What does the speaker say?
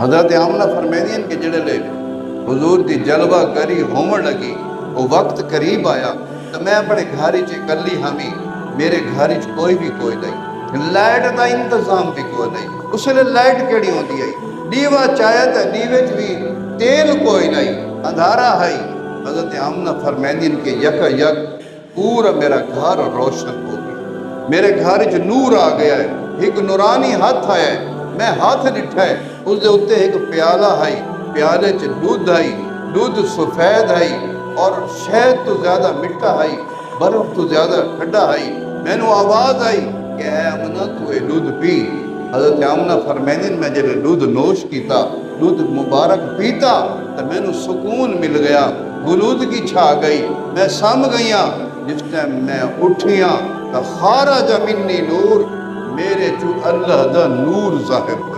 حضرت آمنہ فرمیندین کہ جڑے لے حضور دی جلوہ گری ہومن لگی وہ وقت قریب آیا تو میں اپنے گھاری چ کلی ہمی میرے گھاری چ کوئی نہیں، لائٹ دا انتظام بھی کوئی نہیں۔ اس لئے لائٹ کیڑی ہوندی ہے، دیوا چاہے تو دیوے چ بھی تیل کوئی نہیں، اندھارا ہے۔ حضرت آمنہ فرمیندین کہ یکا یک پورا میرا گھر روشن ہو گیا، میرے گھر چ نور آ گیا ہے، ایک نورانی ہاتھ آیا ہے، میں ہاتھ ڈٹھا ہے، اس دے اتے ایک پیالہ ہے، پیالے چ دودھ ہے، دودھ سفید ہے اور شہد تو زیادہ مٹھا ہے، برف تو زیادہ ٹھنڈا ہے۔ میں نو آواز آئی کہ اے آمنہ تو اے دودھ پی۔ حضرت آمنہ فرمیندین میں جلے دودھ نوش کیتا، دودھ مبارک پیتا تو میں نو سکون مل گیا، گلودگی چھا گئی، میں سم گئیاں۔ جس ٹائم میں اٹھیاں تو خارج منی نور، میرے چو اللہ دا نور ظاہر ہویا۔